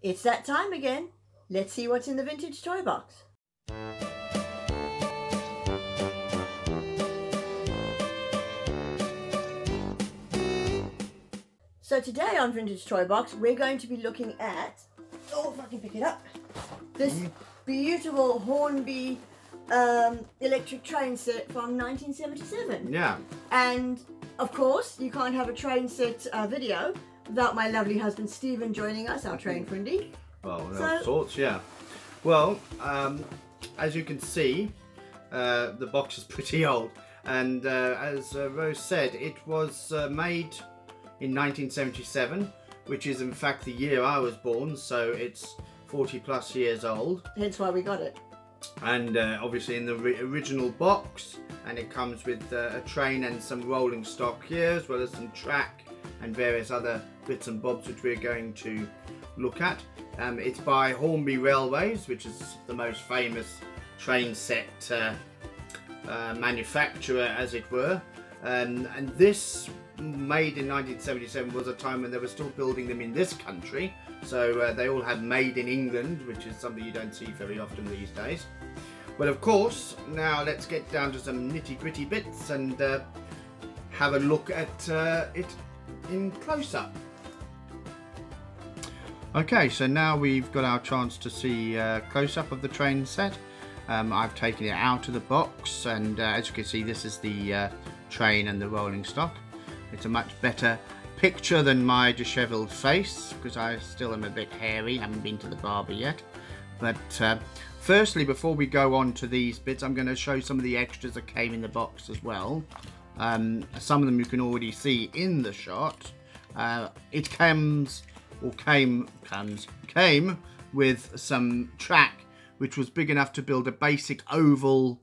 It's that time again. Let's see what's in the vintage toy box. So today on Vintage Toy Box, we're going to be looking at, oh, if I can pick it up, this beautiful Hornby electric train set from 1977. Yeah. And of course, you can't have a train set video without my lovely husband Stephen joining us, our train friendy. Well, of sorts, yeah. Well, as you can see, the box is pretty old, and as Rose said, it was made in 1977, which is in fact the year I was born, so it's 40 plus years old. Hence why we got it. And obviously in the original box, and it comes with a train and some rolling stock here, as well as some track and various other bits and bobs which we're going to look at. It's by Hornby Railways, which is the most famous train set manufacturer, as it were. And this, made in 1977, was a time when they were still building them in this country. So they all had made in England, which is something you don't see very often these days. Well, of course, now let's get down to some nitty-gritty bits and have a look at it in close-up. Okay, so now we've got our chance to see close-up of the train set. I've taken it out of the box, and as you can see, this is the train and the rolling stock. It's a much better picture than my dishevelled face, because I still am a bit hairy, haven't been to the barber yet. But firstly, before we go on to these bits, I'm going to show some of the extras that came in the box as well. Some of them you can already see in the shot. It came with some track which was big enough to build a basic oval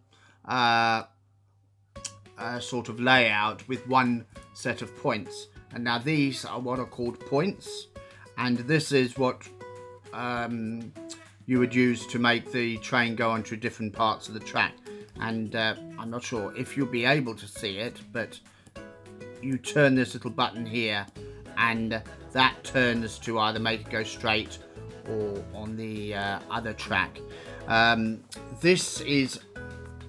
sort of layout with one set of points. And now these are what are called points, and this is what you would use to make the train go onto different parts of the track. And I'm not sure if you'll be able to see it, but you turn this little button here and that turns to either make it go straight or on the other track. This is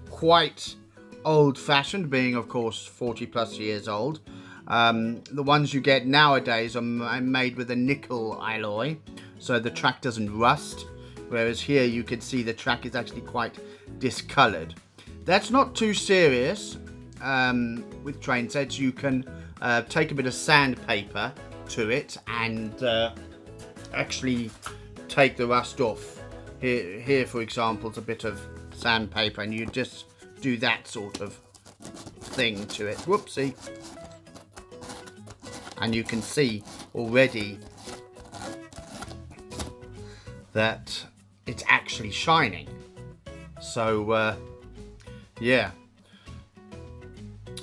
quite old-fashioned, being of course 40 plus years old. The ones you get nowadays are made with a nickel alloy, so the track doesn't rust, whereas here you can see the track is actually quite discoloured. That's not too serious. With train sets you can take a bit of sandpaper to it and actually take the rust off. Here for example, it's a bit of sandpaper, and you just do that sort of thing to it. Whoopsie. And you can see already that it's actually shining. So yeah,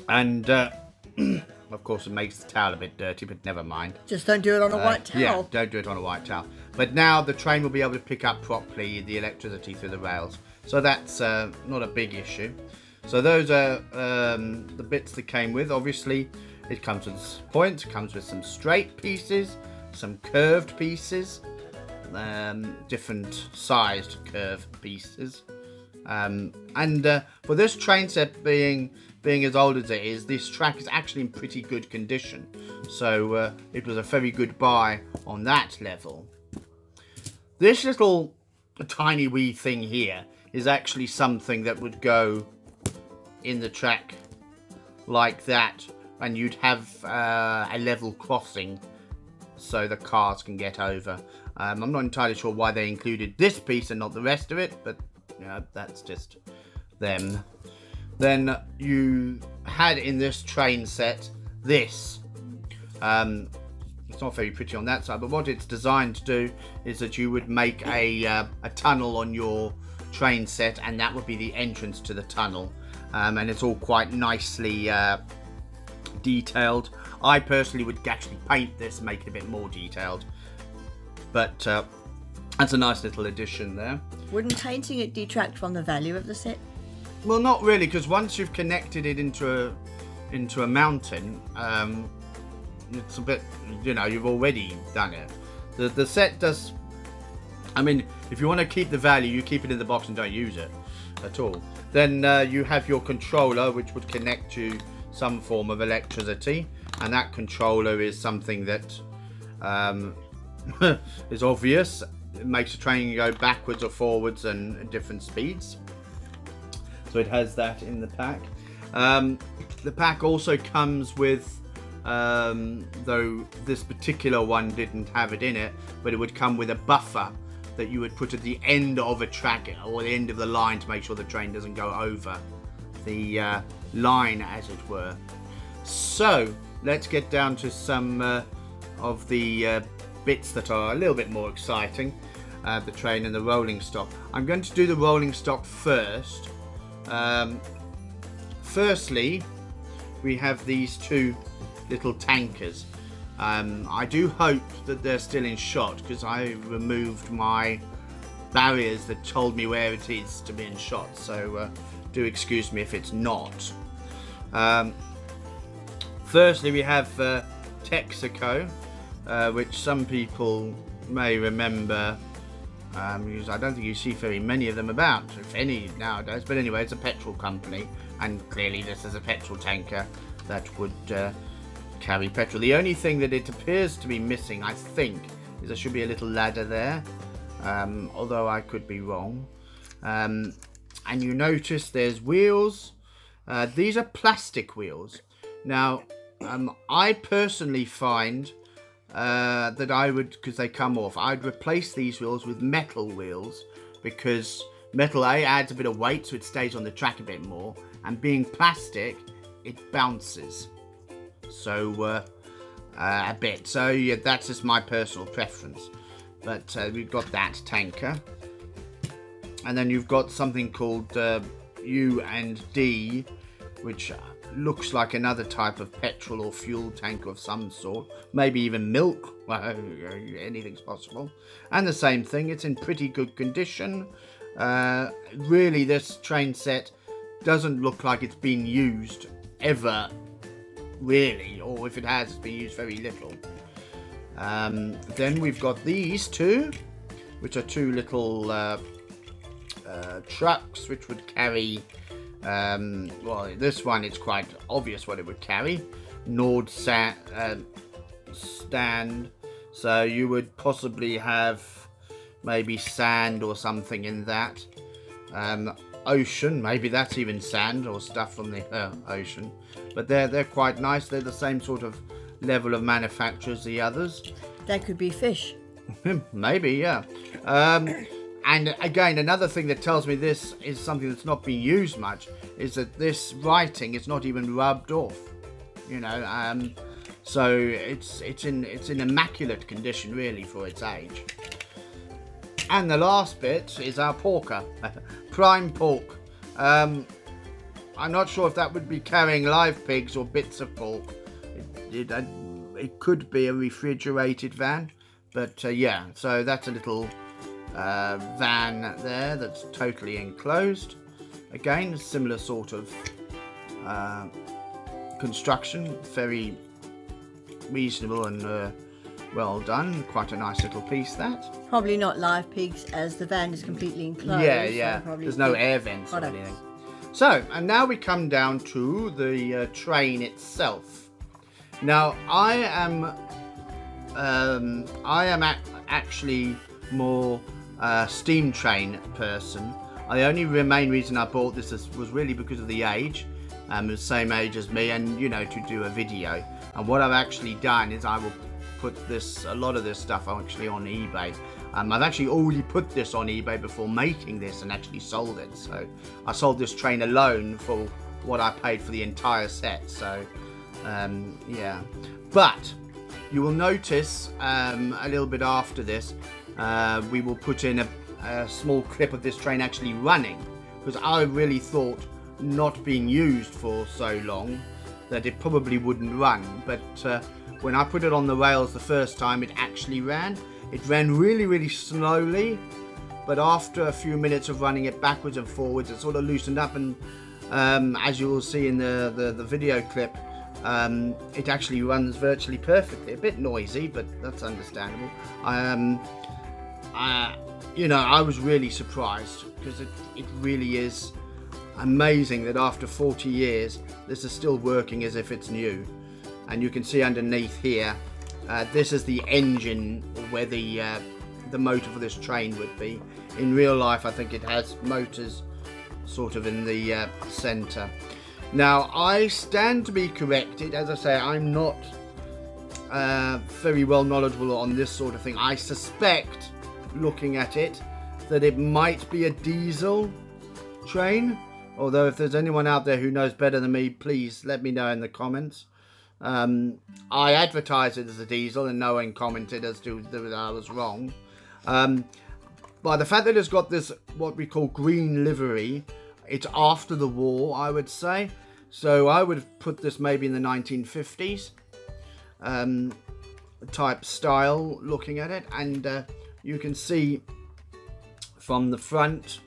and of course it makes the towel a bit dirty, but never mind. Just don't do it on a white towel. Yeah, don't do it on a white towel. But now the train will be able to pick up properly the electricity through the rails, so that's not a big issue. So those are the bits that came with. Obviously it comes with points, it comes with some straight pieces, some curved pieces, different sized curved pieces. And for this train set being as old as it is, this track is actually in pretty good condition. So it was a very good buy on that level. This little tiny wee thing here is actually something that would go in the track like that, and you'd have a level crossing so the cars can get over. I'm not entirely sure why they included this piece and not the rest of it, but you know, that's just them. Then you had in this train set this. It's not very pretty on that side, but what it's designed to do is that you would make a tunnel on your train set, and that would be the entrance to the tunnel. And it's all quite nicely detailed. I personally would actually paint this, make it a bit more detailed, but that's a nice little addition there. Wouldn't painting it detract from the value of the set? Well, not really, because once you've connected it into a mountain, it's a bit, you know, you've already done it. The set does I mean, if you want to keep the value, you keep it in the box and don't use it at all. Then you have your controller, which would connect to some form of electricity, and that controller is something that is obvious. It makes the train go backwards or forwards and at different speeds. So it has that in the pack. The pack also comes with, though this particular one didn't have it in it, but it would come with a buffer that you would put at the end of a track or the end of the line to make sure the train doesn't go over the line, as it were. So let's get down to some of the bits that are a little bit more exciting. The train and the rolling stock. I'm going to do the rolling stock first. Firstly, we have these two little tankers. I do hope that they're still in shot, because I removed my barriers that told me where it is to be in shot, so do excuse me if it's not. Firstly, we have Texaco, which some people may remember, because I don't think you see very many of them about, if any, nowadays. But anyway, it's a petrol company, and clearly this is a petrol tanker that would carry petrol. The only thing that it appears to be missing, I think, is there should be a little ladder there, although I could be wrong. And you notice there's wheels. These are plastic wheels. Now, I personally find that I would, because they come off, I'd replace these wheels with metal wheels, because metal adds a bit of weight, so it stays on the track a bit more, and being plastic, it bounces. So a bit. So yeah, that's just my personal preference. But we've got that tanker, and then you've got something called U and D, which looks like another type of petrol or fuel tank of some sort, maybe even milk. Well, anything's possible. And the same thing, it's in pretty good condition. Really, this train set doesn't look like it's been used ever, really, or if it has, it's been used very little. Then we've got these two, which are two little trucks which would carry, well, this one, it's quite obvious what it would carry. Nord stand, so you would possibly have maybe sand or something in that. Ocean, maybe that's even sand or stuff from the ocean. But they're quite nice. They're the same sort of level of manufacture as the others. That could be fish. Maybe, yeah. And again, another thing that tells me this is something that's not been used much, is that this writing is not even rubbed off. You know, so it's in immaculate condition really for its age. And the last bit is our porker, prime pork. I'm not sure if that would be carrying live pigs or bits of pork. It could be a refrigerated van, but yeah, so that's a little van there that's totally enclosed. Again, similar sort of construction, very reasonable and well done. Quite a nice little piece, that. Probably not live pigs, as the van is completely enclosed. Yeah, yeah. So there's no air vents or products. anything. So, and now we come down to the train itself. Now, I am actually more steam train person. The only main reason I bought this was really because of the age. The same age as me, and you know, to do a video. And what I've actually done is I will put a lot of this stuff actually on eBay. I've actually already put this on eBay before making this and actually sold it. So I sold this train alone for what I paid for the entire set. So yeah, but you will notice a little bit after this, we will put in a small clip of this train actually running, because I really thought, not being used for so long, that it probably wouldn't run. But when I put it on the rails the first time, it actually ran. It ran really, really slowly, but after a few minutes of running it backwards and forwards, it sort of loosened up, and as you will see in the video clip, it actually runs virtually perfectly. A bit noisy, but that's understandable. you know, I was really surprised, because it really is amazing that after 40 years this is still working as if it's new. And you can see underneath here, this is the engine, where the motor for this train would be. In real life, I think it has motors sort of in the center. Now, I stand to be corrected. As I say, I'm not very well knowledgeable on this sort of thing. I suspect, looking at it, that it might be a diesel train. Although if there's anyone out there who knows better than me, please let me know in the comments. I advertised it as a diesel and no one commented as to that I was wrong. By the fact that it's got this, what we call green livery, it's after the war, I would say. So I would put this maybe in the 1950s type style, looking at it. And you can see from the front,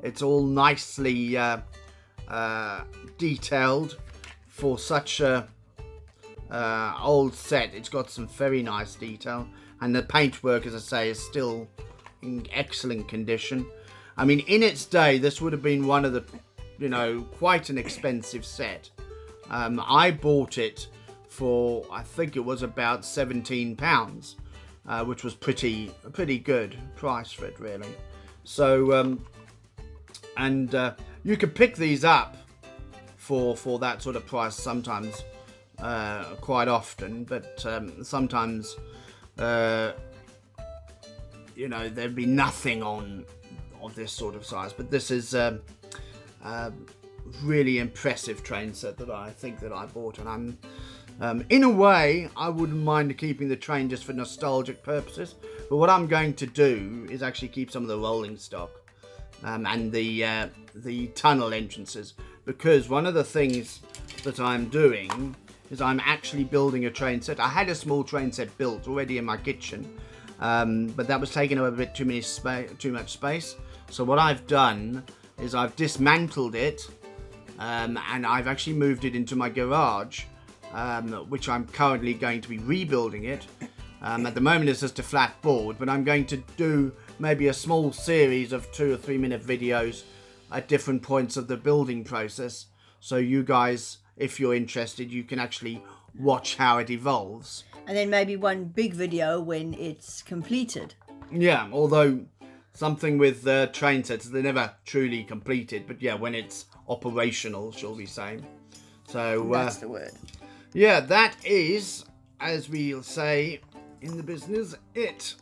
it's all nicely detailed for such a old set. It's got some very nice detail, and the paintwork, as I say, is still in excellent condition. I mean, in its day, this would have been one of the, you know, quite an expensive set. I bought it for, I think it was about £17, which was a pretty good price for it, really. So, you could pick these up for that sort of price sometimes, quite often, but sometimes, you know, there'd be nothing on this sort of size. But this is a really impressive train set that I think that I bought, and I'm in a way I wouldn't mind keeping the train just for nostalgic purposes. But what I'm going to do is actually keep some of the rolling stock and the tunnel entrances, because one of the things that I'm doing is I'm actually building a train set. I had a small train set built already in my kitchen, but that was taking up a bit too much space. So what I've done is I've dismantled it, and I've actually moved it into my garage, which I'm currently going to be rebuilding it. At the moment it's just a flat board, but I'm going to do maybe a small series of 2 or 3 minute videos at different points of the building process. So you guys, if you're interested, you can actually watch how it evolves. And then maybe one big video when it's completed. Yeah, although something with train sets, they're never truly completed, but yeah, when it's operational, shall we say. So that's the word. Yeah, that is, as we'll say in the business, it.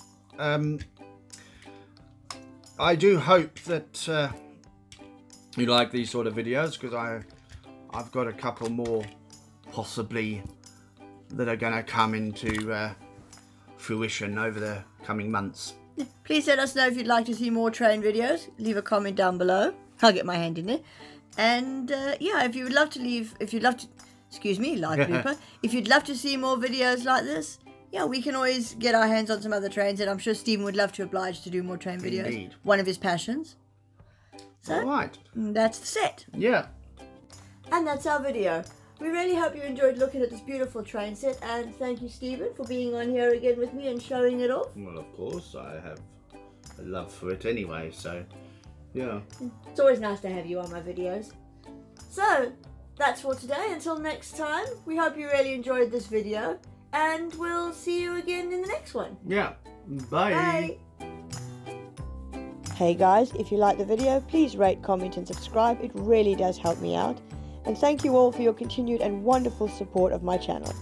I do hope that you like these sort of videos, because I've got a couple more possibly that are going to come into fruition over the coming months. Please let us know if you'd like to see more train videos. Leave a comment down below. I'll get my hand in there. And yeah, if you'd love to, excuse me, live blooper. If you'd love to see more videos like this, yeah, we can always get our hands on some other trains, and I'm sure Stephen would love to oblige to do more train videos. Indeed. One of his passions. So, all right. That's the set. Yeah. And that's our video. We really hope you enjoyed looking at this beautiful train set, and thank you, Stephen, for being on here again with me and showing it off. Well, of course, I have a love for it anyway, so yeah. It's always nice to have you on my videos. So, that's for today. Until next time, we hope you really enjoyed this video, and we'll see you again in the next one. Yeah. Bye. Bye. Hey guys, if you like the video, please rate, comment and subscribe. It really does help me out. And thank you all for your continued and wonderful support of my channel.